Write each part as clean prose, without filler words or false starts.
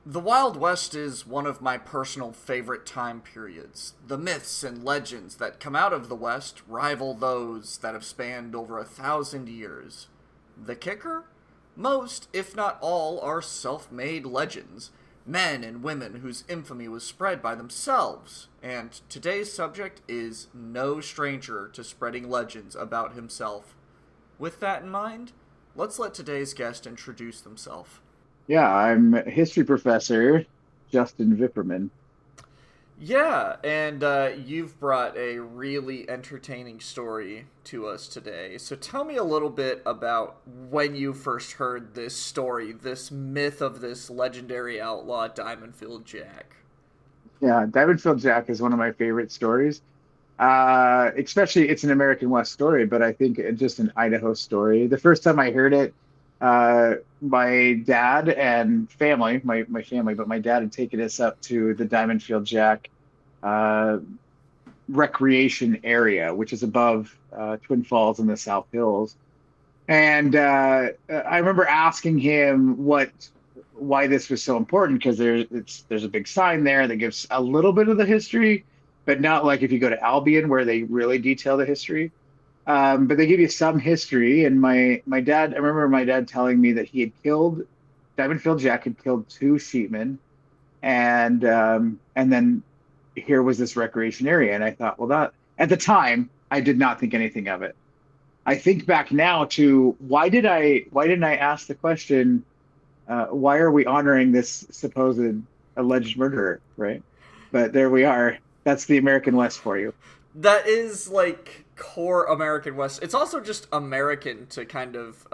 The Wild West is one of my personal favorite time periods. The myths and legends that come out of the West rival those that have spanned over 1,000 years. The kicker? Most, if not all, are self made legends. Men and women whose infamy was spread by themselves. And today's subject is no stranger to spreading legends about himself. With that in mind, let's let today's guest introduce themselves. Yeah, I'm a history professor, Justin Vipperman. Yeah, and you've brought a really entertaining story to us today. So tell me a little bit about when you first heard this story, this myth of this legendary outlaw, Diamondfield Jack. Yeah, Diamondfield Jack is one of my favorite stories. Especially it's an American West story, but I think it's just an Idaho story. The first time I heard it, my dad and family, my family, but my dad had taken us up to the Diamondfield Jack uh, recreation area, which is above Twin Falls in the South Hills. And I remember asking him why this was so important because there's a big sign there that gives a little bit of the history, but not like if you go to Albion where they really detail the history. But they give you some history. And my dad, I remember my dad telling me that he had killed Diamondfield Jack had killed two sheepmen, and then here was this recreation area, and I thought, well, that at the time I did not think anything of it. I think back now to why didn't I ask the question, why are we honoring this supposed alleged murderer, right? But there we are. That's the American West for you. That is like core American West. It's also just American to kind of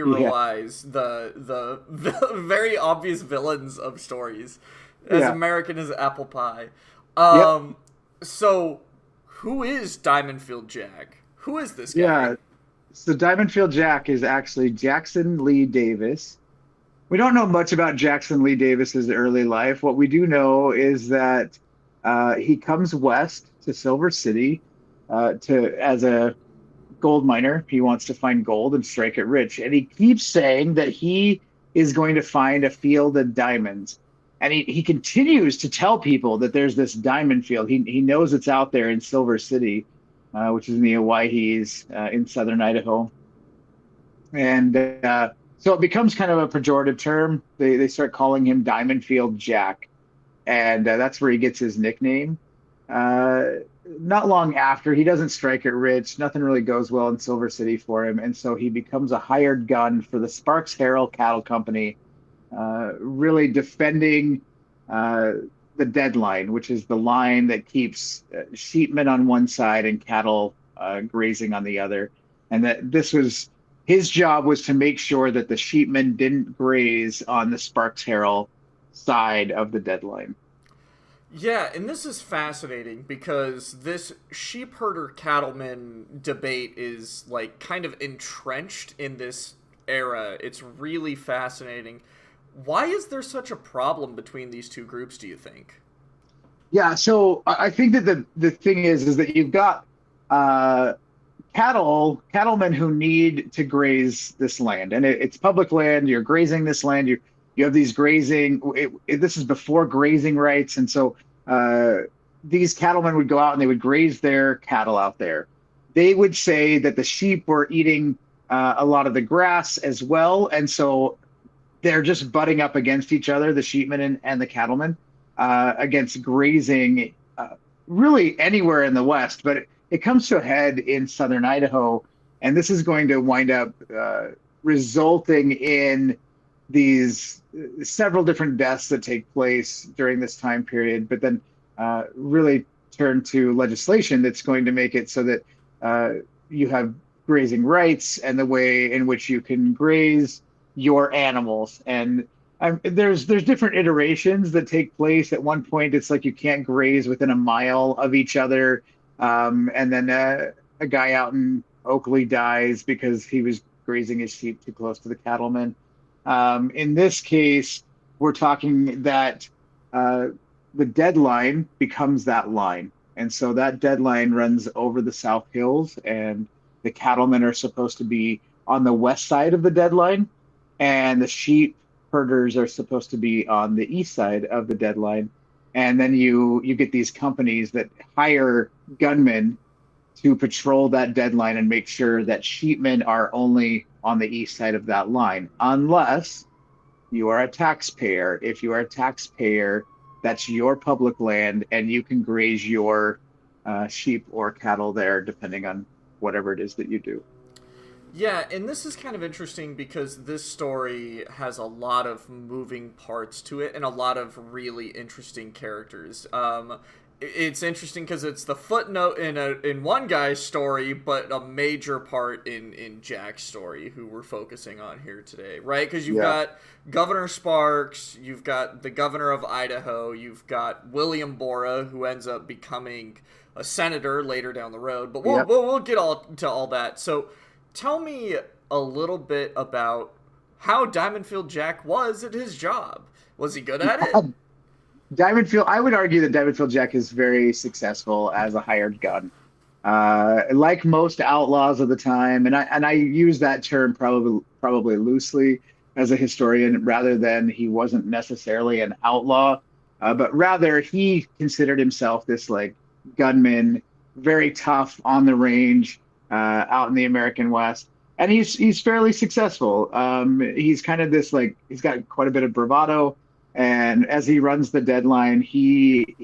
Yeah, heroize the very obvious villains of stories, as yeah, American as apple pie. yep, Um, so who is Diamondfield Jack? Who is this guy? yeah. So Diamondfield Jack is actually Jackson Lee Davis. We don't know much about Jackson Lee Davis's early life. What we do know is that he comes west to Silver City to as a gold miner. He wants to find gold and strike it rich, and he keeps saying that he is going to find a field of diamonds. And he continues to tell people that there's this diamond field. He knows it's out there in Silver City, which is in the Owyhees in southern Idaho. And so it becomes kind of a pejorative term. They start calling him Diamondfield Jack, and that's where he gets his nickname. Uh, Not long after, he doesn't strike it rich. Nothing really goes well in Silver City for him, and so he becomes a hired gun for the Sparks Harrell Cattle Company, really defending uh, the deadline, which is the line that keeps sheepmen on one side and cattle grazing on the other. And that this was his job was to make sure that the sheepmen didn't graze on the Sparks Harrell side of the deadline. Yeah, and this is fascinating because this sheep herder cattleman debate is like kind of entrenched in this era. It's really fascinating. Why is there such a problem between these two groups, do you think? Yeah, so I think that the thing is that you've got uh, cattlemen who need to graze this land, and it's public land. You're grazing this land. You have these grazing. This is before grazing rights, and so uh, these cattlemen would go out and they would graze their cattle out there. They would say that the sheep were eating a lot of the grass as well, and so they're just butting up against each other, the sheepmen and the cattlemen, against grazing really anywhere in the West. But it comes to a head in southern Idaho, and this is going to wind up resulting in these several different deaths that take place during this time period, but then really turn to legislation that's going to make it so that uh, you have grazing rights and the way in which you can graze your animals. And there's different iterations that take place. At one point, it's like you can't graze within a mile of each other, and then a guy out in Oakley dies because he was grazing his sheep too close to the cattlemen. In this case, we're talking that uh, the deadline becomes that line. And so that deadline runs over the South Hills, and the cattlemen are supposed to be on the west side of the deadline, and the sheep herders are supposed to be on the east side of the deadline, and then you get these companies that hire gunmen to patrol that deadline and make sure that sheepmen are only on the east side of that line, unless you are a taxpayer. If you are a taxpayer, that's your public land, and you can graze your sheep or cattle there, depending on whatever it is that you do. Yeah, and this is kind of interesting because this story has a lot of moving parts to it and a lot of really interesting characters. It's interesting because it's the footnote in one guy's story, but a major part in Jack's story, who we're focusing on here today, right? Because you've Yeah. got Governor Sparks, you've got the governor of Idaho, you've got William Borah, who ends up becoming a senator later down the road. But we'll Yep. we'll get to all that. So tell me a little bit about how Diamondfield Jack was at his job. Was he good at it? Diamondfield, I would argue that Diamondfield Jack is very successful as a hired gun. Like most outlaws of the time, and I use that term probably loosely as a historian, rather than he wasn't necessarily an outlaw, but rather he considered himself this like gunman, very tough on the range, out in the American West, and he's fairly successful. He's kind of this like he's got quite a bit of bravado, and as he runs the deadline, he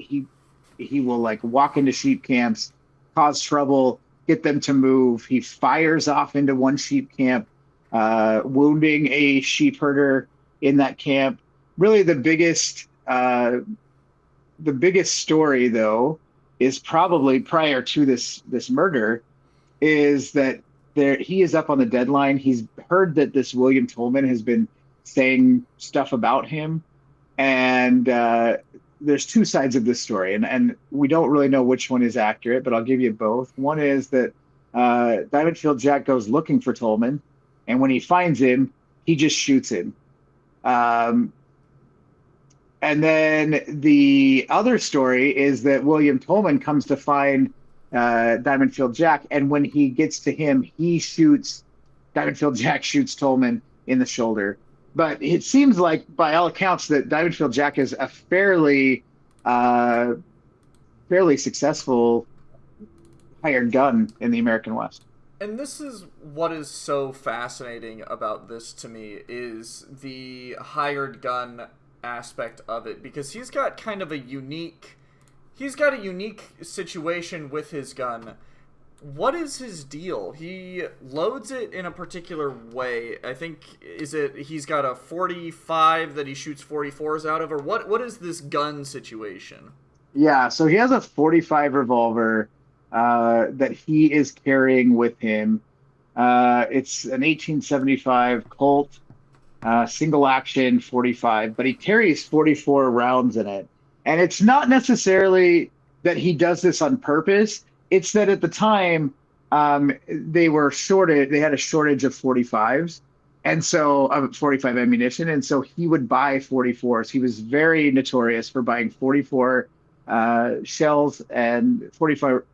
will like walk into sheep camps, cause trouble, get them to move. He fires off into one sheep camp, wounding a sheep herder in that camp. Really, the biggest story though is probably prior to this murder, is that he is up on the deadline. He's heard that this William Tolman has been saying stuff about him, and there's two sides of this story, and we don't really know which one is accurate, but I'll give you both. One is that Diamondfield Jack goes looking for Tolman, and when he finds him, he just shoots him. And then the other story is that William Tolman comes to find Diamondfield Jack, and when he gets to him, Diamondfield Jack shoots Tolman in the shoulder. But it seems like, by all accounts, that Diamondfield Jack is a fairly successful hired gun in the American West. And this is what is so fascinating about this to me, is the hired gun aspect of it, because he's got a unique situation with his gun. What is his deal? He loads it in a particular way. I think he's got a 45 that he shoots 44s out of, or what is this gun situation? Yeah, so he has a 45 revolver that he is carrying with him. It's an 1875 Colt, single action 45, but he carries 44 rounds in it. And it's not necessarily that he does this on purpose. It's that at the time, they had a shortage of 45s, and so of 45 ammunition. And so he would buy 44s. He was very notorious for buying 44 shells and 44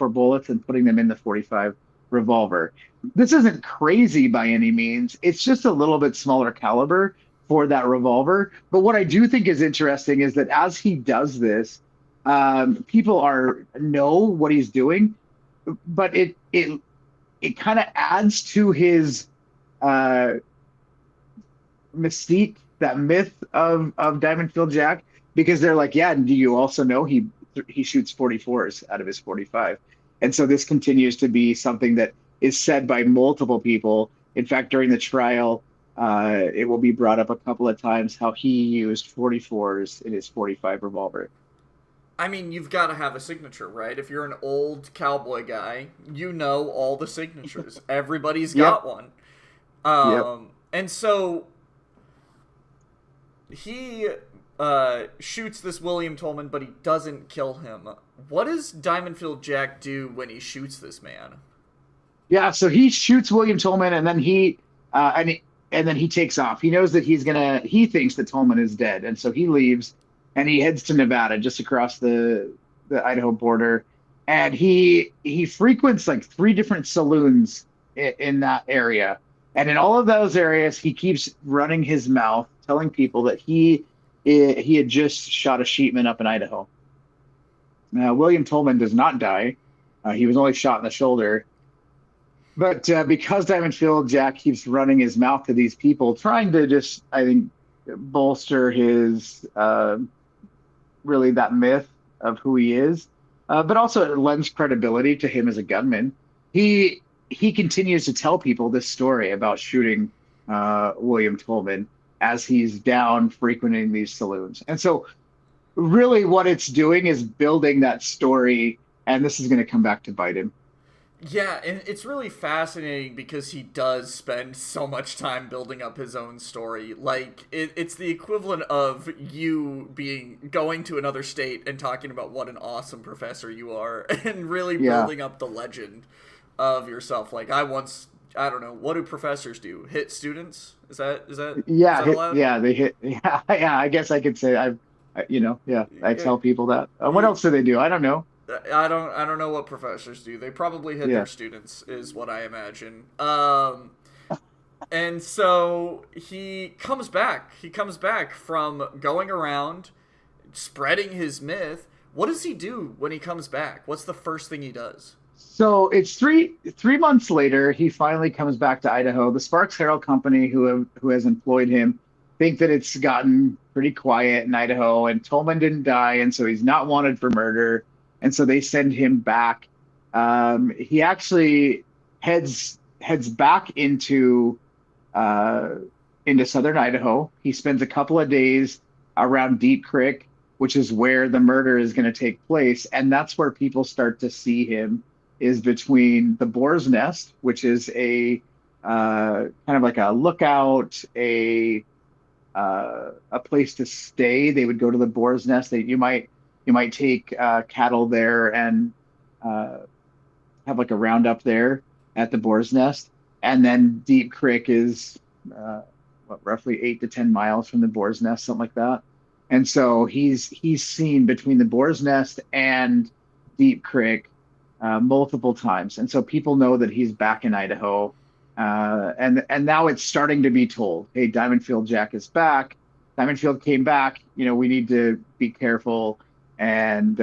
bullets and putting them in the 45 revolver. This isn't crazy by any means. It's just a little bit smaller caliber for that revolver. But what I do think is interesting is that as he does this, people know what he's doing, but it kind of adds to his mystique, that myth of Diamondfield Jack, because they're like, yeah, do you also know he shoots 44s out of his 45? And so this continues to be something that is said by multiple people. In fact, during the trial, it will be brought up a couple of times how he used 44s in his 45 revolver. I mean, you've got to have a signature, right? If you're an old cowboy guy, you know all the signatures. Everybody's got one. And so he shoots this William Tolman, but he doesn't kill him. What does Diamondfield Jack do when he shoots this man? Yeah, so he shoots William Tolman, and then he takes off. He knows that he thinks that Tolman is dead, and so he leaves and he heads to Nevada, just across the Idaho border. And he frequents like 3 different saloons in that area. And in all of those areas, he keeps running his mouth telling people that he had just shot a sheepman up in Idaho. William Tolman does not die. He was only shot in the shoulder. But because Diamondfield Jack keeps running his mouth to these people, trying to just, I think, bolster his really that myth of who he is, but also it lends credibility to him as a gunman. He continues to tell people this story about shooting William Tolman as he's down frequenting these saloons. And so, really, what it's doing is building that story, and this is going to come back to bite him. Yeah, and it's really fascinating because he does spend so much time building up his own story. Like, it's the equivalent of you going to another state and talking about what an awesome professor you are, and really building up the legend of yourself. Like, I don't know, what do professors do? Hit students? Is that allowed? Yeah, they hit. Yeah, yeah. I guess I could say I tell people that. What else do they do? I don't know. I don't know what professors do. They probably hit their students, is what I imagine. And so he comes back. He comes back from going around spreading his myth. What does he do when he comes back? What's the first thing he does? So it's three months later. He finally comes back to Idaho. The Sparks Herald Company, who has employed him, think that it's gotten pretty quiet in Idaho, and Tolman didn't die, and so he's not wanted for murder. And so they send him back. He actually heads back into southern Idaho. He spends a couple of days around Deep Creek, which is where the murder is going to take place, and that's where people start to see him, is between the Boar's Nest, which is a kind of like a lookout, a place to stay. They would go to the Boar's Nest. You might take cattle there and have like a roundup there at the Boar's Nest. And then Deep Creek is roughly 8 to 10 miles from the Boar's Nest, something like that. And so he's seen between the Boar's Nest and Deep Creek multiple times. And so people know that he's back in Idaho. And now it's starting to be told, hey, Diamondfield Jack is back. Diamondfield came back. We need to be careful. And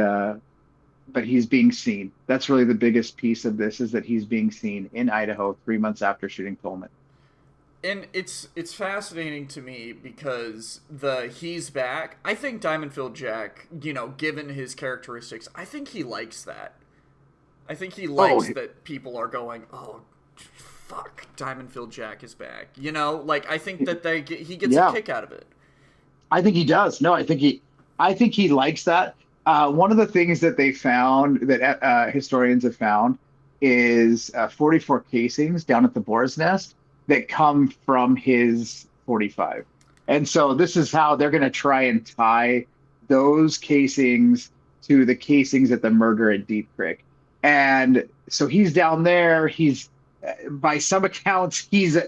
but he's being seen. That's really the biggest piece of this, is that he's being seen in Idaho 3 months after shooting Tolman. And it's fascinating to me because he's back. I think Diamondfield Jack, given his characteristics, I think he likes that. I think he likes that people are going, oh, fuck, Diamondfield Jack is back. Like, I think that he gets a kick out of it. I think he does. No, I think he likes that. One of the things that they found, that historians have found, is 44 casings down at the Boar's Nest that come from his 45. And so this is how they're going to try and tie those casings to the casings at the murder at Deep Creek. And so he's down there. He's, by some accounts, he's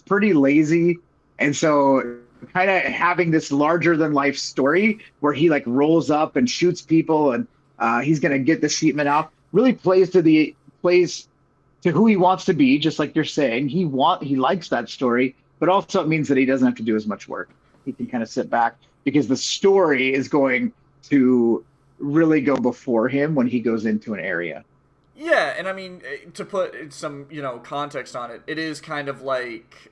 pretty lazy. And so kind of having this larger than life story where he like rolls up and shoots people, and he's going to get the sheepman out, really plays to who he wants to be, just like you're saying. He likes that story, but also it means that he doesn't have to do as much work. He can kind of sit back because the story is going to really go before him when he goes into an area. Yeah, and I mean, to put some, context on it, it is kind of like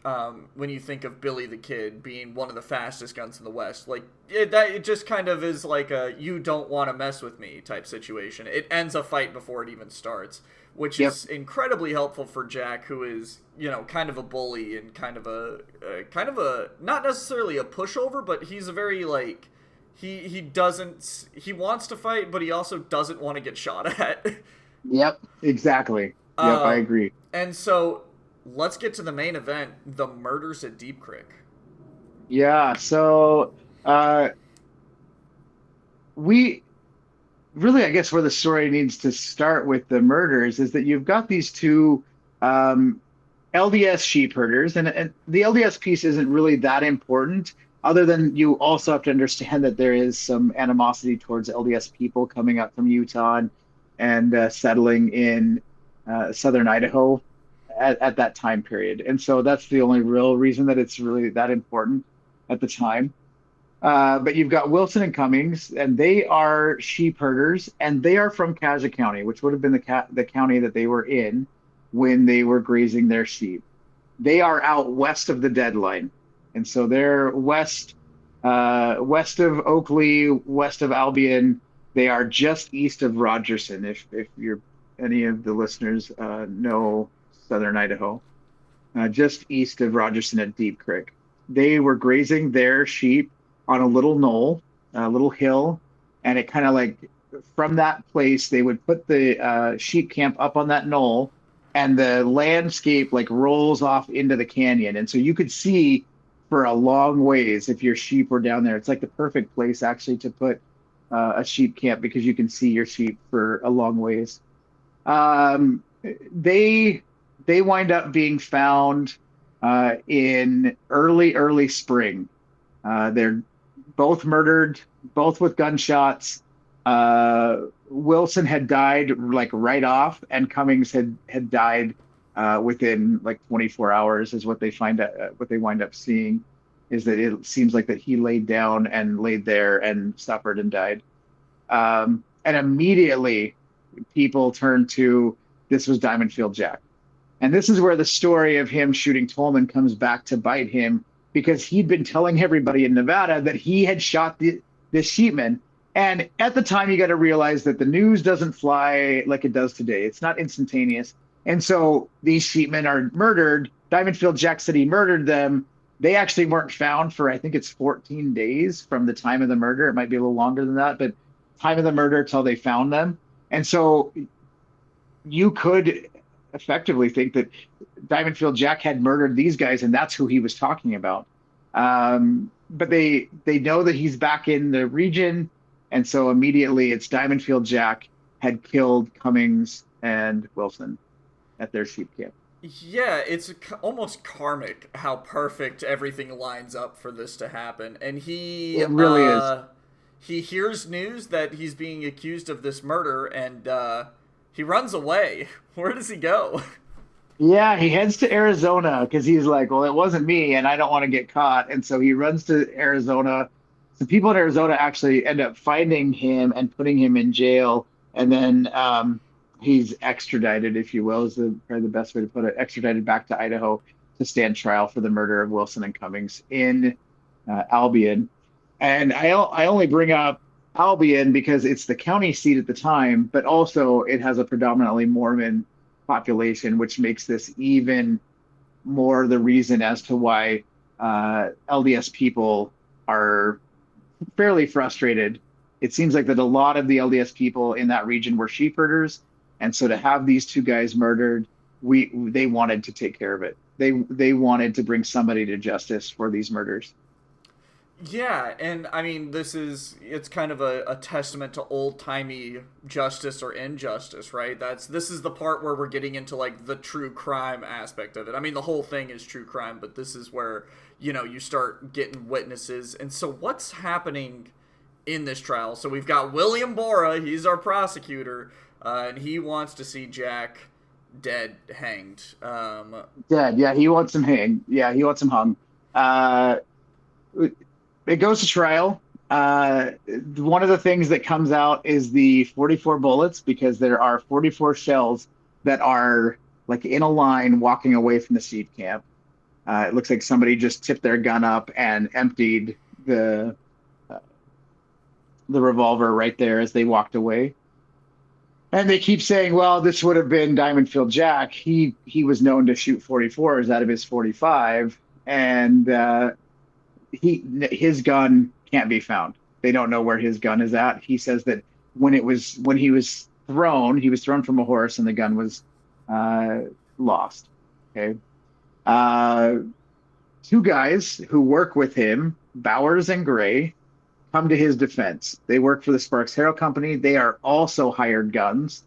when you think of Billy the Kid being one of the fastest guns in the West. Like, it just kind of is like a you don't want to mess with me type situation. It ends a fight before it even starts, which is incredibly helpful for Jack, who is, kind of a bully and kind of a not necessarily a pushover, but he's a very, like, he wants to fight, but he also doesn't want to get shot at. Yep, exactly. Yep, I agree. And so let's get to the main event, the murders at Deep Creek. Yeah, so we really, I guess, where the story needs to start with the murders is that you've got these two LDS sheep herders, and the LDS piece isn't really that important, other than you also have to understand that there is some animosity towards LDS people coming up from Utah and settling in southern Idaho at that time period. And so that's the only real reason that it's really that important. at the time. But you've got Wilson and Cummings, and they are sheep herders, and they are from Cassia County, which would have been the county that they were in when they were grazing their sheep. They are out west of the deadline, and so they're west of Oakley, west of Albion. They are just east of Rogerson. If you're any of the listeners know southern Idaho, just east of Rogerson at Deep Creek. They were grazing their sheep on a little knoll, a little hill, and it kind of like from that place they would put the sheep camp up on that knoll, and the landscape like rolls off into the canyon, and so you could see for a long ways if your sheep were down there. It's like the perfect place actually to put a sheep camp because you can see your sheep for a long ways. Um, they they wind up being found in early spring. They're both murdered, both with gunshots. Wilson had died like right off, and Cummings had died within like 24 hours. Is what they find out. What they wind up seeing is that it seems like that he laid down and laid there and suffered and died. And immediately, people turned to this was Diamondfield Jack, and this is where the story of him shooting Tolman comes back to bite him, because he'd been telling everybody in Nevada that he had shot this sheepman. And at the time, you got to realize that the news doesn't fly like it does today. It's not instantaneous. And so these sheepmen are murdered. Diamondfield Jack said he murdered them. They actually weren't found for, I think it's 14 days from the time of the murder. It might be a little longer than that, but time of the murder till they found them. And so you could effectively think that Diamondfield Jack had murdered these guys, and that's who he was talking about. But they know that he's back in the region, and so immediately it's Diamondfield Jack had killed Cummings and Wilson at their sheep camp. Yeah, it's almost karmic how perfect everything lines up for this to happen. And It really is. he hears news that he's being accused of this murder, and he runs away. Where does he go? Yeah, he heads to Arizona because he's like, well, it wasn't me, and I don't want to get caught. And so he runs to Arizona. Some people in Arizona actually end up finding him and putting him in jail. And then he's extradited, if you will, is probably the best way to put it, extradited back to Idaho to stand trial for the murder of Wilson and Cummings in Albion. And I only bring up Albion because it's the county seat at the time, but also it has a predominantly Mormon population, which makes this even more the reason as to why LDS people are fairly frustrated. It seems like that a lot of the LDS people in that region were sheep herders, and so to have these two guys murdered, they wanted to take care of it. They wanted to bring somebody to justice for these murders. Yeah, and I mean, it's kind of a testament to old-timey justice or injustice, right? This is the part where we're getting into like the true crime aspect of it. I mean, the whole thing is true crime, but this is where, you start getting witnesses. And so what's happening in this trial? So we've got William Bora, he's our prosecutor, and he wants to see Jack dead, hanged. Dead, yeah, he wants him hanged. Yeah, he wants him hung. It goes to trial. One of the things that comes out is the 44 bullets, because there are 44 shells that are like in a line walking away from the sheep camp. It looks like somebody just tipped their gun up and emptied the revolver right there as they walked away. And they keep saying, well, this would have been Diamondfield Jack. He was known to shoot 44s out of his 45, and his gun can't be found. They don't know where his gun is at. He says that when he was thrown from a horse, and the gun was lost. Okay. Two guys who work with him, Bowers and Gray, come to his defense. They work for the Sparks Harrow Company. They are also hired guns.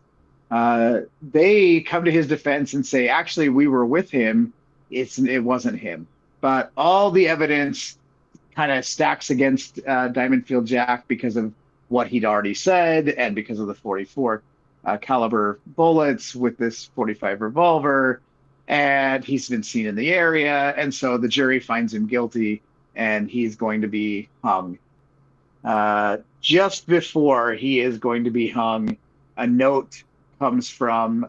They come to his defense and say, actually, we were with him. It wasn't him. But all the evidence kind of stacks against Diamondfield Jack because of what he'd already said, and because of the 44 caliber bullets with this 45 revolver, and he's been seen in the area, and so the jury finds him guilty, and he's going to be hung. Just before he is going to be hung, a letter comes from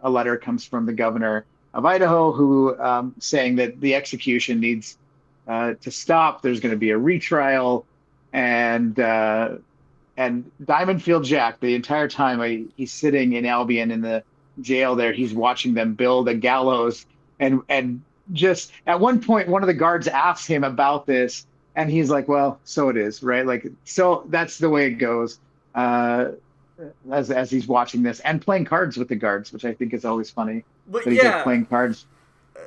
the governor of Idaho, who saying that the execution needs to stop. There's going to be a retrial, and Diamondfield Jack, the entire time he's sitting in Albion in the jail there, he's watching them build a gallows, and just at one point, one of the guards asks him about this, and he's like, "Well, so it is, right? Like, so that's the way it goes." As he's watching this and playing cards with the guards, which I think is always funny. But that he's like playing cards.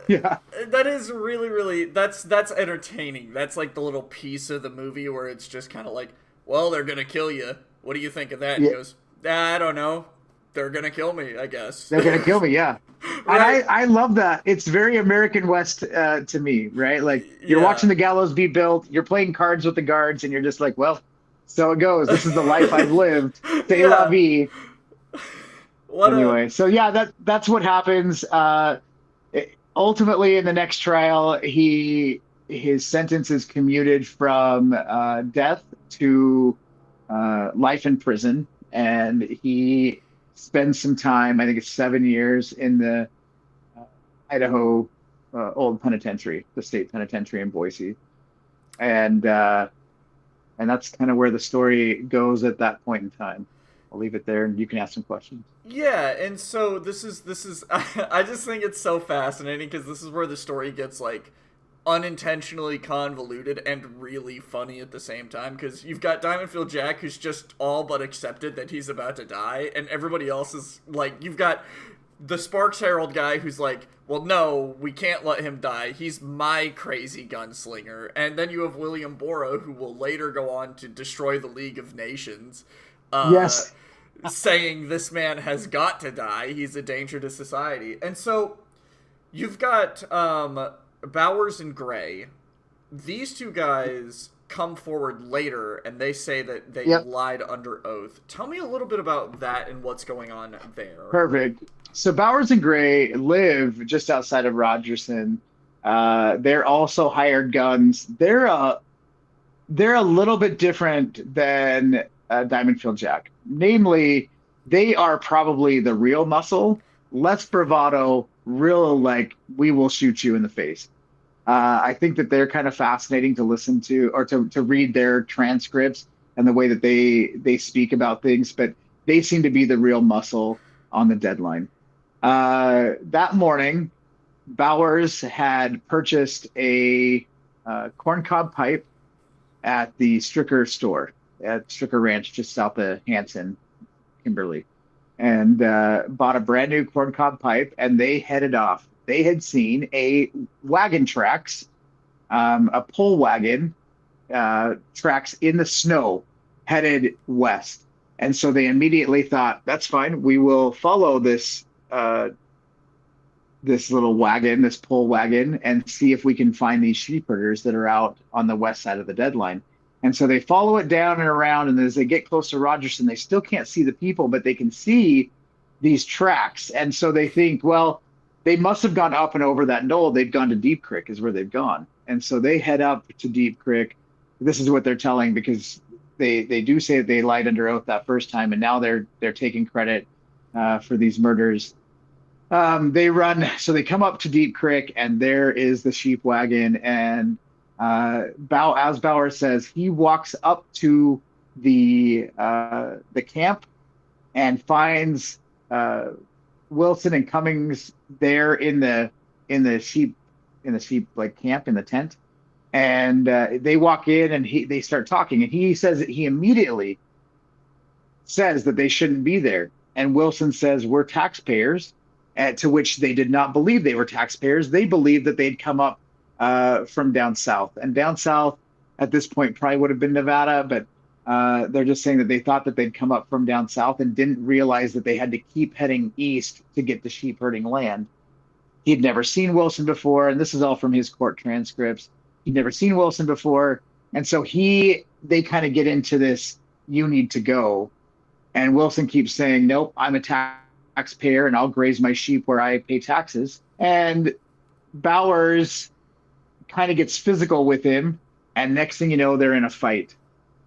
Yeah, that is really that's entertaining. That's like the little piece of the movie where it's just kind of like, well, they're gonna kill you. What do you think of that? And he goes, I don't know. They're gonna kill me, I guess. They're gonna kill me, yeah. Right? And I love that. It's very American West to me, right? Like you're watching the gallows be built, you're playing cards with the guards, and you're just like, well, so it goes. This is the life I've lived. C'est la vie. So yeah, that's what happens. Ultimately, in the next trial, his sentence is commuted from death to life in prison, and he spends some time, I think it's 7 years, in the Idaho old penitentiary, the state penitentiary in Boise, and that's kind of where the story goes at that point in time. I'll leave it there, and you can ask some questions. Yeah, and so this is I just think it's so fascinating because this is where the story gets like unintentionally convoluted and really funny at the same time, because you've got Diamondfield Jack, who's just all but accepted that he's about to die, and everybody else is like, you've got the Sparks Herald guy who's like, well, no, we can't let him die. He's my crazy gunslinger. And then you have William Borah, who will later go on to destroy the League of Nations. Yes. Saying this man has got to die. He's a danger to society. And so you've got Bowers and Gray. These two guys come forward later, and they say that they lied under oath. Tell me a little bit about that and what's going on there. Perfect. So Bowers and Gray live just outside of Rogerson. They're also hired guns. They're a little bit different than Diamondfield Jack. Namely, they are probably the real muscle, less bravado, real like, we will shoot you in the face. I think that they're kind of fascinating to listen to, or to read their transcripts and the way that they speak about things, but they seem to be the real muscle on the deadline. That morning, Bowers had purchased a corncob pipe at the Stricker store, at Stricker Ranch, just south of Hanson, Kimberly, and bought a brand new corncob pipe, and they headed off. They had seen a wagon tracks, a pole wagon tracks in the snow headed west. And so they immediately thought, that's fine. We will follow this little wagon, this pole wagon, and see if we can find these sheep herders that are out on the west side of the deadline. And so they follow it down and around, and as they get close to Rogerson, they still can't see the people, but they can see these tracks. And so they think, well, they must have gone up and over that knoll. They've gone to Deep Creek is where they've gone. And so they head up to Deep Creek. This is what they're telling, because they do say that they lied under oath that first time, and now they're taking credit for these murders. They run, so they come up to Deep Creek, and there is the sheep wagon. And as Bauer says, he walks up to the camp and finds Wilson and Cummings there in the sheep like camp in the tent. And they walk in, and they start talking, and he says that he immediately says that they shouldn't be there. And Wilson says, we're taxpayers, to which they did not believe they were taxpayers. They believed that they'd come up from down south. And down south at this point probably would have been Nevada, but they're just saying that they thought that they'd come up from down south and didn't realize that they had to keep heading east to get to sheep herding land. He'd never seen Wilson before, and this is all from his court transcripts. He'd never seen Wilson before, and so they kind of get into this, you need to go. And Wilson keeps saying, nope, I'm a taxpayer, and I'll graze my sheep where I pay taxes. And Bowers kind of gets physical with him And next thing you know, they're in a fight.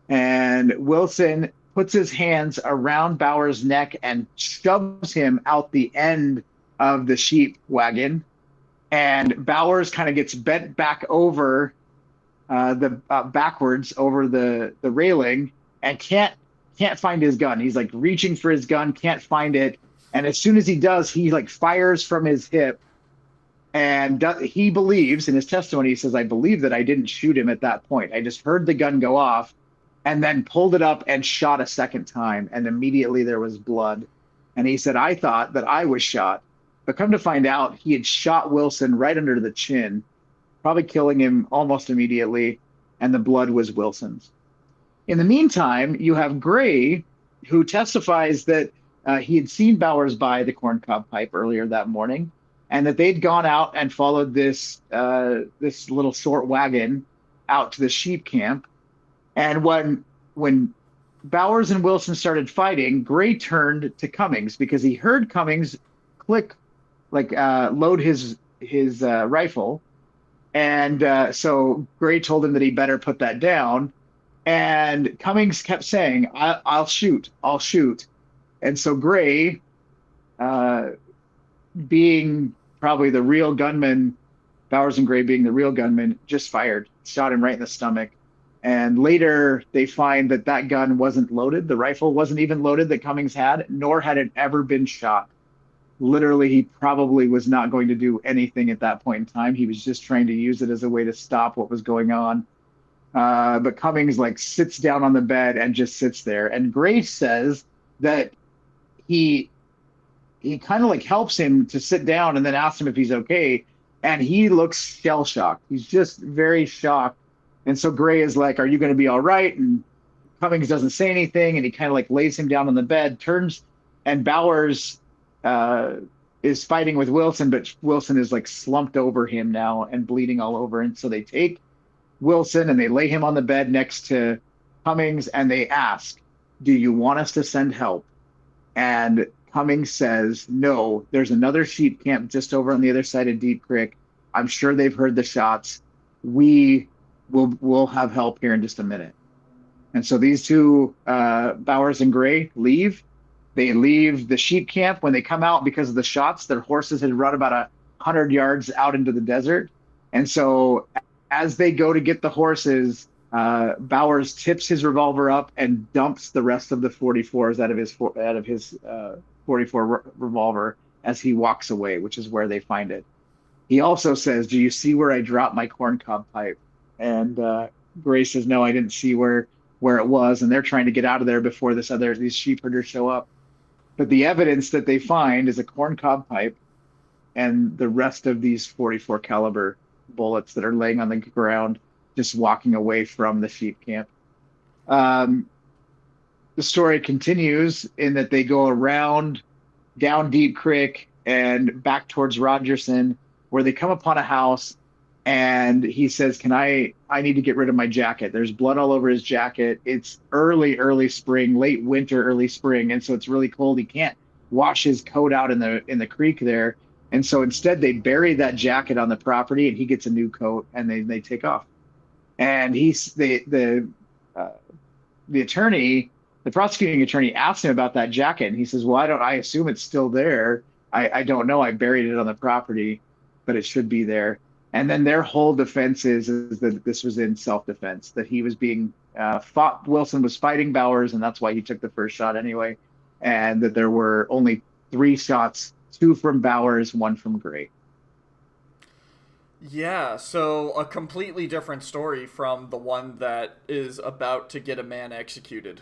And Wilson puts his hands around Bauer's neck and shoves him out the end of the sheep wagon. And Bowers kind of gets bent back over the backwards over the railing and can't find his gun. He's like reaching for his gun, can't find it. And as soon as he does, he like fires from his hip. And he believes in his testimony, he says, I believe that I didn't shoot him at that point. I just heard the gun go off and then pulled it up and shot a second time. And immediately there was blood. And he said, I thought that I was shot. But come to find out, he had shot Wilson right under the chin, probably killing him almost immediately. And the blood was Wilson's. In the meantime, you have Gray, who testifies that he had seen Bowers buy the corncob pipe earlier that morning, and that they'd gone out and followed this little short wagon out to the sheep camp. And when Bowers and Wilson started fighting, Gray turned to Cummings because he heard Cummings click, load his rifle. And so Gray told him that he better put that down. And Cummings kept saying, I'll shoot. And so Gray, being probably the real gunman, Bowers and Gray being the real gunman, just fired, shot him right in the stomach. And later they find that gun wasn't loaded. The rifle wasn't even loaded that Cummings had, nor had it ever been shot. Literally, he probably was not going to do anything at that point in time. He was just trying to use it as a way to stop what was going on. But Cummings sits down on the bed and just sits there. And Gray says that he kind of helps him to sit down and then asks him if he's okay. And he looks shell shocked. He's just very shocked. And so Gray is like, are you going to be all right? And Cummings doesn't say anything. And he kind of lays him down on the bed, turns, and Bowers is fighting with Wilson, but Wilson is slumped over him now and bleeding all over. And so they take Wilson and they lay him on the bed next to Cummings and they ask, do you want us to send help? And Cummings says, no, there's another sheep camp just over on the other side of Deep Creek. I'm sure they've heard the shots. We'll have help here in just a minute. And so these two, Bowers and Gray, leave. They leave the sheep camp. When they come out, because of the shots, their horses had run about 100 yards out into the desert. And so as they go to get the horses, Bowers tips his revolver up and dumps the rest of the 44s out of his 44 revolver as he walks away, which is where they find it. He also says, do you see where I dropped my corncob pipe? And Gray says, no, I didn't see where it was. And they're trying to get out of there before these sheep herders show up. But the evidence that they find is a corncob pipe and the rest of these 44 caliber bullets that are laying on the ground, just walking away from the sheep camp. The story continues in that they go around down Deep Creek and back towards Rogerson, where they come upon a house. And he says, I need to get rid of my jacket. There's blood all over his jacket. It's early spring, late winter, early spring. And so it's really cold. He can't wash his coat out in the creek there. And so instead they bury that jacket on the property and he gets a new coat and they take off. And the prosecuting attorney asks him about that jacket. And he says, well, I assume it's still there. I don't know. I buried it on the property, but it should be there. And then their whole defense is that this was in self-defense, that he was being fought. Wilson was fighting Bowers, and that's why he took the first shot anyway. And that there were only 3 shots, 2 from Bowers, 1 from Gray. Yeah, so a completely different story from the one that is about to get a man executed.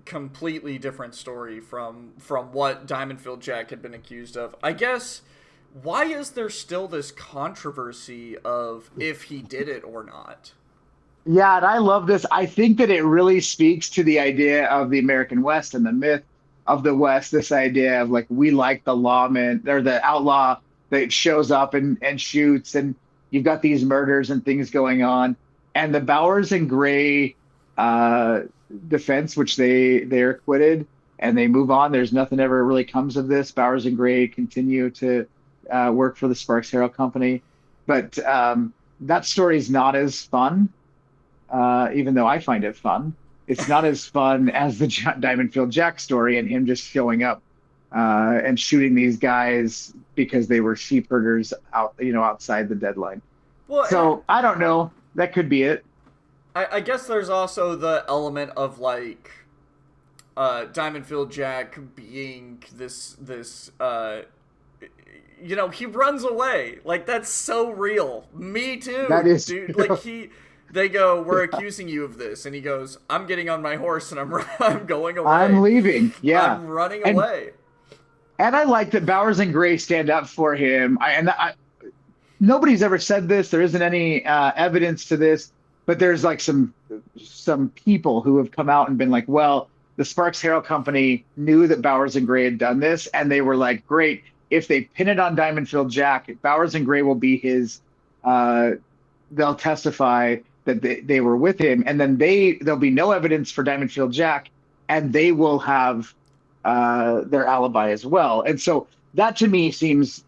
Completely different story from what Diamondfield Jack had been accused of. I guess, why is there still this controversy of if he did it or not? Yeah, and I love this. I think that it really speaks to the idea of the American West and the myth of the West, this idea of we like the lawman or the outlaw that shows up and shoots, and you've got these murders and things going on. And the Bowers and Gray defense, which they're acquitted and they move on. There's nothing ever really comes of this. Bowers and Gray continue to work for the Sparks Herald Company. But that story is not as fun, even though I find it fun. It's not as fun as the Diamondfield Jack story and him just showing up and shooting these guys because they were sheep herders out, outside the deadline. Well, and So I don't know. That could be it. I guess there's also the element of like Diamondfield Jack being he runs away. Like that's so real. Me That too, is dude. Like they go, "We're accusing you of this," and he goes, "I'm getting on my horse and I'm I'm going I'm away. leaving. Yeah. I'm running And away." and I like that Bowers and Gray stand up for him. Nobody's ever said this. There isn't any evidence to this, but there's like some people who have come out and been like, well, the Sparks Harrow Company knew that Bowers and Gray had done this, and they were like, great, if they pin it on Diamondfield Jack, Bowers and Gray will be his. They'll testify that they were with him, and then there'll be no evidence for Diamondfield Jack, and they will have their alibi as well. And so that to me seems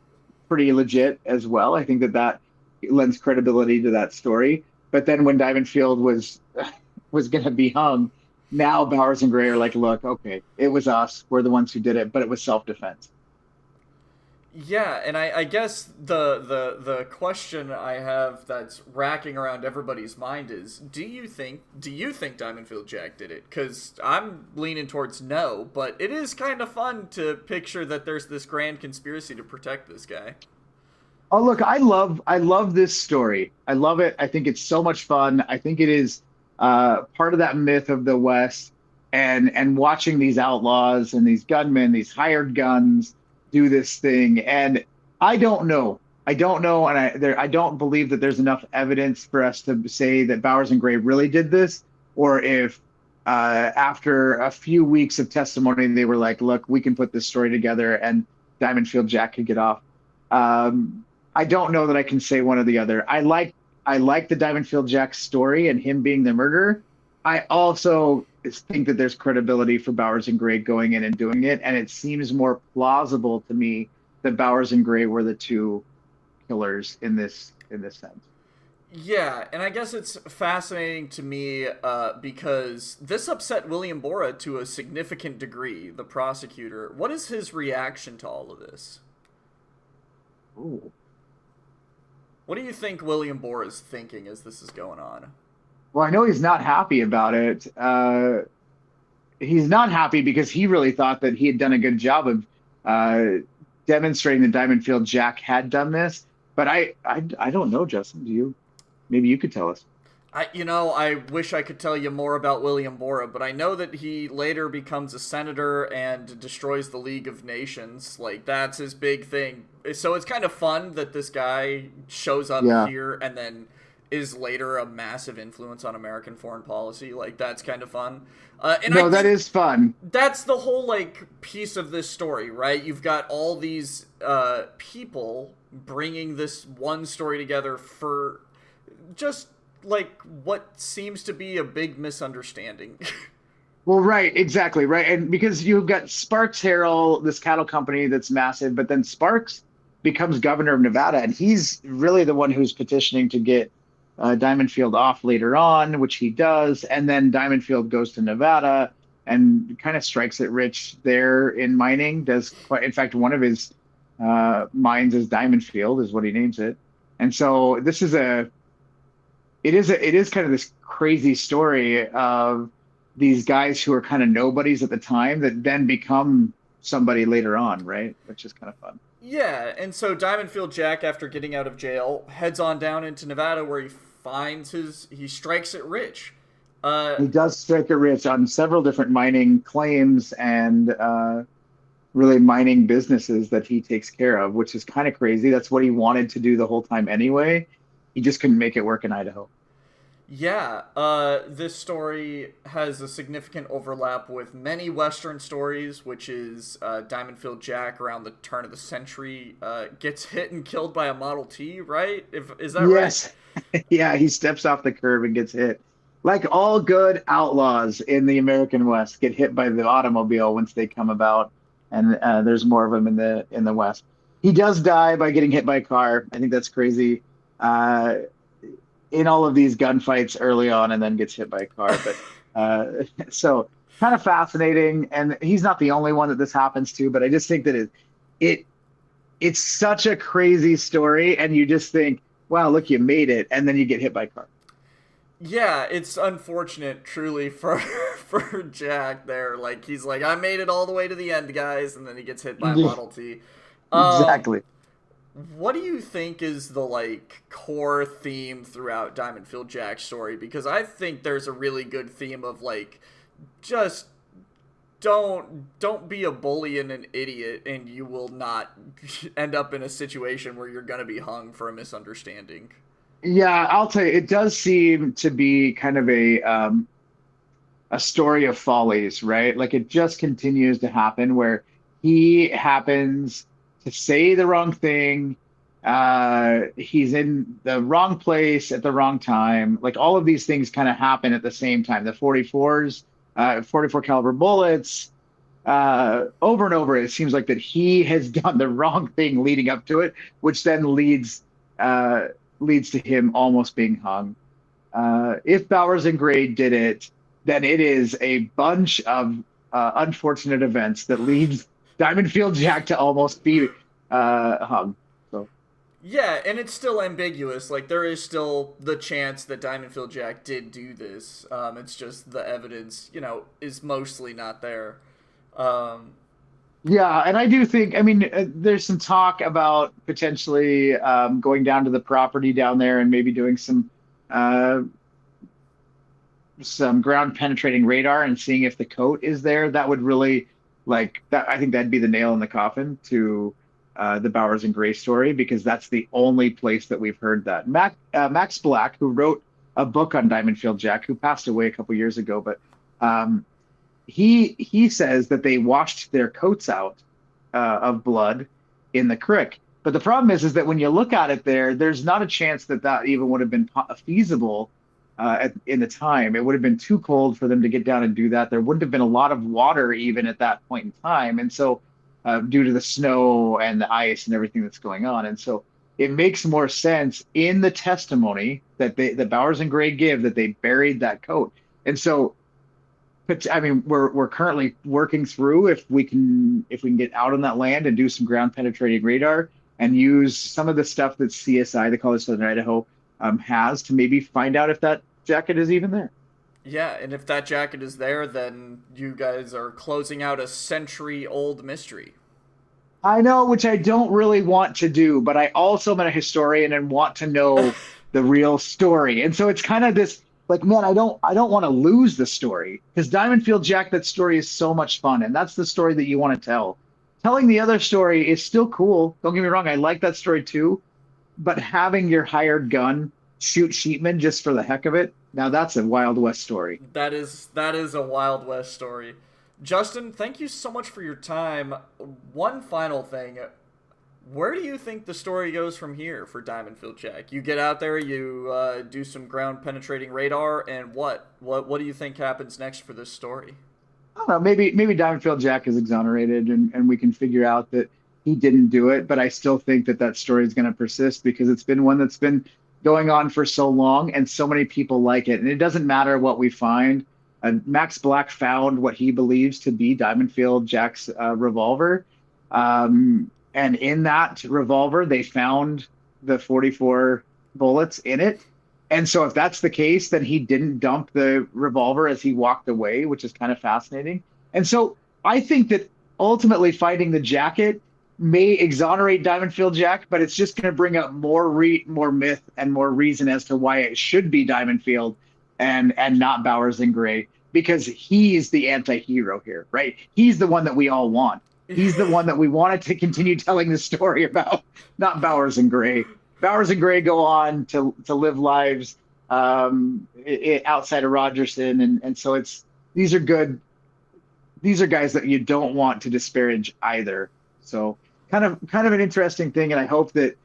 pretty legit as well. I think that lends credibility to that story. But then when Diamondfield was going to be hung, now Bowers and Gray are like, look, okay, it was us. We're the ones who did it, but it was self-defense. Yeah, and I guess the question I have that's racking around everybody's mind is, do you think Diamondfield Jack did it? Because I'm leaning towards no, but it is kind of fun to picture that there's this grand conspiracy to protect this guy. Oh, look, I love this story. I love it. I think it's so much fun. I think it is part of that myth of the West, and watching these outlaws and these gunmen, these hired guns, do this thing. And I don't know. I don't know, and I don't believe that there's enough evidence for us to say that Bowers and Gray really did this, or if after a few weeks of testimony they were like, look, we can put this story together and Diamondfield Jack could get off. I don't know that I can say one or the other. I like the Diamondfield Jack story and him being the murderer. I also think that there's credibility for Bowers and Gray going in and doing it, and it seems more plausible to me that Bowers and Gray were the two killers in this sense. Yeah, and I guess it's fascinating to me because this upset William Borah to a significant degree, the prosecutor. What is his reaction to all of this? Ooh. What do you think William Borah is thinking as this is going on? Well, I know he's not happy about it. He's not happy because he really thought that he had done a good job of demonstrating that Diamondfield Jack had done this. But I don't know, Justin. Do you? Maybe you could tell us. I wish I could tell you more about William Borah, but I know that he later becomes a senator and destroys the League of Nations. Like, that's his big thing. So it's kind of fun that this guy shows up Yeah. here and then is later a massive influence on American foreign policy. Like, that's kind of fun. And I No, that think is fun. that's the whole, like, piece of this story, right? You've got all these people bringing this one story together for just like what seems to be a big misunderstanding. Well, right, exactly, right. And because you've got Sparks Harrell, this cattle company that's massive, but then Sparks becomes governor of Nevada, and he's really the one who's petitioning to get Diamondfield off later on, which he does. And then Diamondfield goes to Nevada and kind of strikes it rich there in mining. In fact, one of his mines is Diamondfield, is what he names it. And so it is kind of this crazy story of these guys who are kind of nobodies at the time that then become somebody later on, right? Which is kind of fun. Yeah, and so Diamondfield Jack, after getting out of jail, heads on down into Nevada where he strikes it rich. He does strike it rich on several different mining claims and really mining businesses that he takes care of, which is kind of crazy. That's what he wanted to do the whole time anyway. He just couldn't make it work in Idaho. Yeah, this story has a significant overlap with many Western stories, which is Diamondfield Jack around the turn of the century gets hit and killed by a Model T, right? Is that right? Yes. Yeah, he steps off the curb and gets hit. Like all good outlaws in the American West get hit by the automobile once they come about, and there's more of them in the West. He does die by getting hit by a car. I think that's crazy. in all of these gunfights early on and then gets hit by a car. But so kind of fascinating. And he's not the only one that this happens to, but I just think that it it's such a crazy story, and you just think, wow, look, you made it, and then you get hit by a car. Yeah, it's unfortunate, truly, for for Jack there. Like, he's like, I made it all the way to the end, guys, and then he gets hit by a Model T. Um, Exactly. what do you think is the, like, core theme throughout Diamondfield Jack's story? Because I think there's a really good theme of, like, just don't be a bully and an idiot, and you will not end up in a situation where you're gonna be hung for a misunderstanding. Yeah, I'll tell you, it does seem to be kind of a story of follies, right? Like it just continues to happen where he happens to say the wrong thing. He's in the wrong place at the wrong time. Like all of these things kind of happen at the same time. The 44s, 44 caliber bullets, over and over. It seems like that he has done the wrong thing leading up to it, which then uh, leads to him almost being hung. If Bowers and Gray did it, then it is a bunch of unfortunate events that leads Diamondfield Jack to almost be hung. So Yeah, and it's still ambiguous. Like, there is still the chance that Diamondfield Jack did do this. It's just the evidence, is mostly not there. Um, yeah, and I do think, I mean, there's some talk about potentially going down to the property down there and maybe doing uh, some ground penetrating radar and seeing if the coat is there. That would really like that. I think that'd be the nail in the coffin to the Bowers and Gray story because that's the only place that we've heard that. Max Black, who wrote a book on Diamondfield Jack, who passed away a couple years ago, but um, he says that they washed their coats out of blood in the creek. But the problem is that when you look at it there's not a chance that that even would have been feasible in the time. It would have been too cold for them to get down and do that. There wouldn't have been a lot of water even at that point in time. And so, due to the snow and the ice and everything that's going on. And so it makes more sense in the testimony that the Bowers and Gray give that they buried that coat. And so but I mean, we're currently working through if we can get out on that land and do some ground penetrating radar and use some of the stuff that CSI, the College of Southern Idaho, has to maybe find out if that jacket is even there. yeah, and if that jacket is there, then you guys are closing out a century-old mystery. I know, which I don't really want to do, but I also am a historian and want to know the real story. And so it's kind of this like, man, I don't want to lose the story because Diamondfield Jack, that story is so much fun, and that's the story that you want to tell. Telling the other story is still cool. Don't get me wrong, I like that story too, but having your hired gun shoot sheepmen just for the heck of it, now that's a Wild West story. That is a Wild West story. Justin, thank you so much for your time. One final thing. Where do you think the story goes from here for Diamondfield Jack? You get out there, you do some ground penetrating radar, and what do you think happens next for this story? I don't know, maybe Diamondfield Jack is exonerated and we can figure out that he didn't do it, but I still think that that story is going to persist because it's been one that's been going on for so long and so many people like it. And it doesn't matter what we find. Max Black found what he believes to be Diamondfield Jack's revolver. And in that revolver, they found the 44 bullets in it. And so if that's the case, then he didn't dump the revolver as he walked away, which is kind of fascinating. And so I think that ultimately finding the jacket may exonerate Diamondfield Jack, but it's just going to bring up more myth and more reason as to why it should be Diamondfield and not Bowers and Gray because he's the anti-hero here, right? He's the one that we all want. He's the one that we wanted to continue telling the story about, not Bowers and Gray. Bowers and Gray go on to live lives outside of Rogerson, and so these are good. These are guys that you don't want to disparage either. So kind of an interesting thing, and I hope that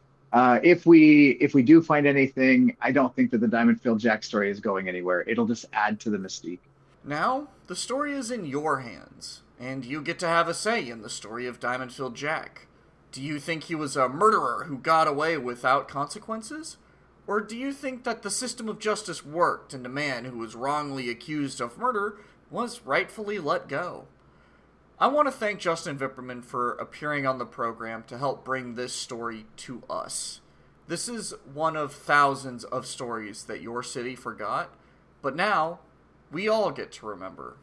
if we do find anything, I don't think that the Diamondfield Jack story is going anywhere. It'll just add to the mystique. Now, the story is in your hands, and you get to have a say in the story of Diamondfield Jack. Do you think he was a murderer who got away without consequences? Or do you think that the system of justice worked and a man who was wrongly accused of murder was rightfully let go? I want to thank Justin Vipperman for appearing on the program to help bring this story to us. This is one of thousands of stories that your city forgot, but now we all get to remember.